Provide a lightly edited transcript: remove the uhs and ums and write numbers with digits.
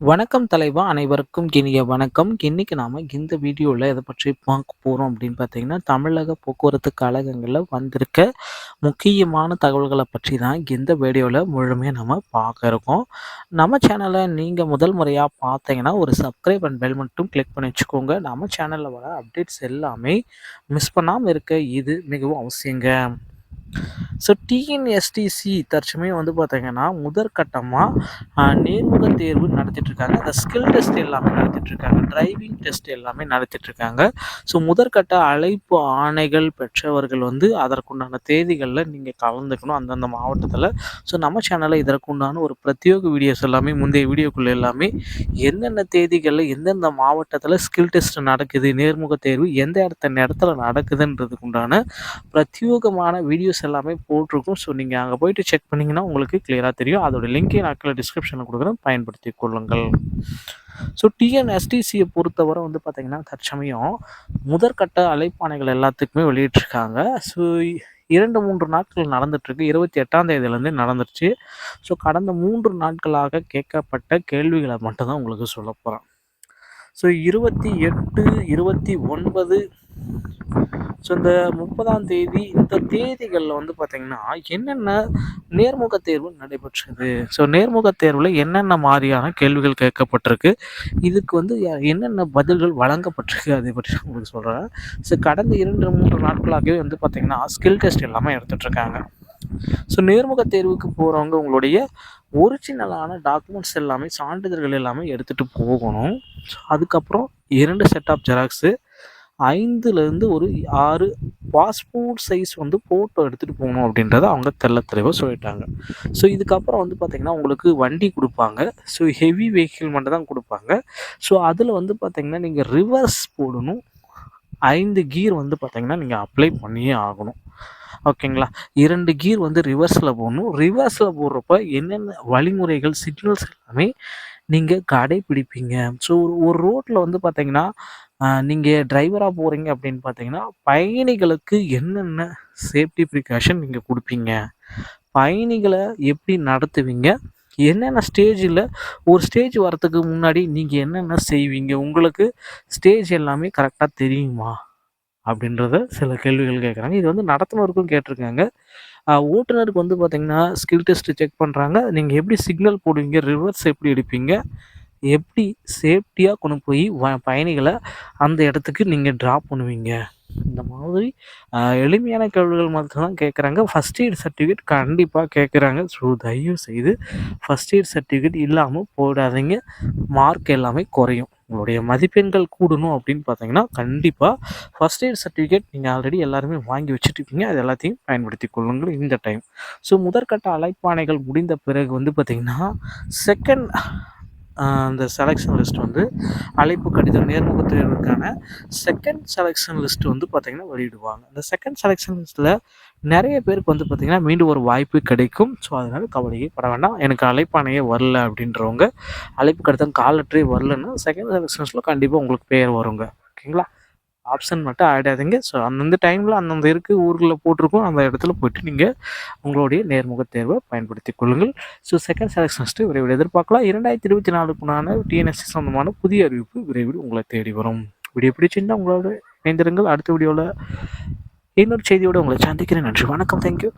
வணக்கம் தலைவா! அனைவருக்கும் இனிய வணக்கம். இன்னைக்கு நாம இந்த வீடியோல எத பற்றி பார்க்க போறோம் அப்படின்னு பார்த்தீங்கன்னா, தமிழக போக்குவரத்து கழகங்கள்ல வந்திருக்க முக்கியமான தகவல்கள பற்றி தான் இந்த வீடியோல முழுமையா நம்ம பார்க்க இருக்கோம். நம்ம சேனல நீங்க முதல் முறையா பார்த்தீங்கன்னா, ஒரு சப்ஸ்கிரைப் அண்ட் பெல் மட்டும் கிளிக் பண்ணி வச்சுக்கோங்க. நம்ம சேனல்ல வர அப்டேட்ஸ் எல்லாமே மிஸ் பண்ணாம இருக்க இது மிகவும் அவசியங்க. ஸோ டிஎன்எஸ்டிசி தற்சமயம் வந்து பார்த்தீங்கன்னா, முதற்கட்டமா நேர்முக தேர்வு நடத்திட்டுருக்காங்க. அந்த ஸ்கில் டெஸ்ட் எல்லாமே நடத்திட்டுருக்காங்க. டிரைவிங் டெஸ்ட் எல்லாமே நடத்திட்டுருக்காங்க. ஸோ முதற்கட்ட அழைப்பு ஆணைகள் பெற்றவர்கள் வந்து அதற்குண்டான தேதிகள்ல நீங்க கலந்துக்கணும் அந்தந்த மாவட்டத்தில. ஸோ நம்ம சேனல்ல இதற்குண்டான ஒரு பிரத்யேக வீடியோஸ் எல்லாமே முந்தைய வீடியோக்குள்ள எல்லாமே எந்தெந்த தேதிகள்ல எந்தெந்த மாவட்டத்தில ஸ்கில் டெஸ்ட் நடக்குது, நேர்முக தேர்வு எந்த இடத்துல நடக்குதுன்றதுக்கு உண்டான பிரத்யேகமான வீடியோஸ் எல்லாமே போட்டிருக்கும். ஸோ நீங்கள் அங்கே போயிட்டு செக் பண்ணிங்கன்னா உங்களுக்கு கிளியராக தெரியும். அதோட லிங்க்கை நான் கீழே டிஸ்கிரிப்ஷனில் கொடுக்குறேன், பயன்படுத்தி கொள்ளுங்கள். ஸோ டிஎன்எஸ்டிசியை பொறுத்தவரை வந்து பார்த்திங்கன்னா, தற்சமயம் முதற்கட்ட அழைப்பாணைகள் எல்லாத்துக்குமே வெளியிட்டிருக்காங்க. ஸோ 2-3 நாட்கள் நடந்துட்டுருக்கு. 28ஆம் தேதியிலேருந்தே நடந்துருச்சு. ஸோ கடந்த 3 நாட்களாக கேட்கப்பட்ட கேள்விகளை மட்டும்தான் உங்களுக்கு சொல்ல போகிறேன். ஸோ 28, 29, ஸோ இந்த 30ஆம் தேதி இந்த தேதிகளில் வந்து பார்த்திங்கன்னா, என்னென்ன நேர்முக தேர்வு நடைபெற்றது, ஸோ நேர்முக தேர்வில் என்னென்ன மாதிரியான கேள்விகள் கேட்கப்பட்டிருக்கு, இதுக்கு வந்து என்னென்ன பதில்கள் வழங்கப்பட்டிருக்கு, அதை பற்றி உங்களுக்கு சொல்கிறேன். ஸோ கடந்த 2-3 நாட்களாகவே வந்து பார்த்திங்கன்னா ஸ்கில் டெஸ்ட் எல்லாமே எடுத்துகிட்ருக்காங்க. ஸோ நேர்முக தேர்வுக்கு போகிறவங்க உங்களுடைய ஒரிஜினலான டாக்குமெண்ட்ஸ் எல்லாமே, சான்றிதழ்கள் எல்லாமே எடுத்துகிட்டு போகணும். ஸோ அதுக்கப்புறம் 2 செட் ஆஃப் ஜெராக்ஸு, 5லேருந்து ஒரு 6 பாஸ்போர்ட் சைஸ் வந்து ஃபோட்டோ எடுத்துகிட்டு போகணும் அப்படின்றத அவங்க தெளிவாக சொல்லிட்டாங்க. ஸோ இதுக்கப்புறம் வந்து பார்த்திங்கன்னா உங்களுக்கு வண்டி கொடுப்பாங்க. ஸோ ஹெவி வெஹிக்கிள் மட்டும் தான் கொடுப்பாங்க. ஸோ அதில் வந்து பார்த்திங்கன்னா நீங்கள் ரிவர்ஸ் போடணும். 5 கீர் வந்து பார்த்திங்கன்னா நீங்கள் அப்ளை பண்ணியே ஆகணும். ஓகேங்களா? 2 கீர் வந்து ரிவர்ஸில் போடணும். ரிவர்ஸில் போடுறப்ப என்னென்ன வழிமுறைகள், சிக்னல்ஸ் எல்லாமே நீங்கள் கடைப்பிடிப்பீங்க. ஸோ ஒரு ரோட்டில் வந்து பார்த்தீங்கன்னா, நீங்கள் டிரைவராக போகிறீங்க அப்படின்னு பார்த்தீங்கன்னா, பயணிகளுக்கு என்னென்ன சேஃப்டி ப்ரிகாஷன் நீங்கள் கொடுப்பீங்க? பயணிகளை எப்படி நடத்துவீங்க? என்னென்ன ஸ்டேஜில் ஒரு ஸ்டேஜ் வரத்துக்கு முன்னாடி நீங்கள் என்னென்ன செய்வீங்க? உங்களுக்கு ஸ்டேஜ் எல்லாமே கரெக்டாக தெரியுமா? அப்படின்றத சில கேள்விகள் கேட்குறாங்க. இது வந்து நடத்துனருக்கும் கேட்டிருக்காங்க. ஓட்டுநருக்கு வந்து பார்த்தீங்கன்னா, ஸ்கில் டெஸ்ட் செக் பண்ணுறாங்க. நீங்கள் எப்படி சிக்னல் போடுவீங்க? ரிவர்ஸ் எப்படி எடுப்பீங்க? எப்படி சேஃப்டியாக கொண்டு போய் பயணிகளை அந்த இடத்துக்கு நீங்கள் ட்ராப் பண்ணுவீங்க? இந்த மாதிரி எளிமையான கேள்விகள் மட்டும் தான் கேட்குறாங்க. ஃபர்ஸ்ட் எய்ட் சர்டிஃபிகேட் கண்டிப்பாக கேட்குறாங்க. ஸோ தயவு செய்து ஃபர்ஸ்ட் எய்ட் சர்டிஃபிகேட் இல்லாமல் போடாதீங்க. மார்க் எல்லாமே குறையும். உங்களுடைய மதிப்பெண்கள் கூடணும் அப்படின்னு பார்த்தீங்கன்னா, கண்டிப்பாக ஃபர்ஸ்ட் எய்ட் சர்டிஃபிகேட் நீங்கள் ஆல்ரெடி எல்லாருமே வாங்கி வச்சுருப்பீங்க. அது எல்லாத்தையும் பயன்படுத்தி கொள்ளுங்கள் இந்த டைம். ஸோ முதற்கட்ட அழைப்பாணைகள் முடிந்த பிறகு வந்து பார்த்திங்கன்னா, செகண்ட் அந்த செலெக்ஷன் லிஸ்ட் வந்து அழைப்பு கடிதம் நேர்முக தேர்வுக்கான செகண்ட் செலெக்ஷன் லிஸ்ட் வந்து பார்த்திங்கன்னா வெளியிடுவாங்க. அந்த செகண்ட் செலெக்ஷன் லிஸ்ட்டில் நிறைய பேருக்கு வந்து பார்த்திங்கன்னா மீண்டும் ஒரு வாய்ப்பு கிடைக்கும். ஸோ அதனால் கவலையே பட வேண்டாம். எனக்கு அழைப்பாணையே வரல அப்படின்றவங்க, அழைப்பு கடிதம் கால் லெட்டரே வரலன்னா செகண்ட் செலெக்ஷன் லிஸ்ட்டில் கண்டிப்பாக உங்களுக்கு பேர் வருங்க. ஓகேங்களா? ஆப்ஷன் மட்டும் ஆகிடாதீங்க. ஸோ அந்தந்த டைமில் அந்தந்த ஊர்களில் போட்டிருக்கோம். அந்த இடத்துல போய்ட்டு நீங்கள் உங்களுடைய நேர்முக தேர்வை பயன்படுத்திக் கொள்ளுங்கள். ஸோ செகண்ட் செலெக்ஷன் லிஸ்ட்டு விரைவில் எதிர்பார்க்கலாம். 2024க்குண்டான டிஎன்எஸ்சி சொந்தமான புதிய அறிவிப்பு விரைவில் உங்களை தேடி வரும். வீடியோ பிடிச்சிருந்தால் உங்களோட இணைந்திருங்கள். அடுத்த வீடியோவில் இன்னொரு செய்தியோடு உங்களை சந்திக்கிறேன். நன்றி, வணக்கம், தேங்க்யூ.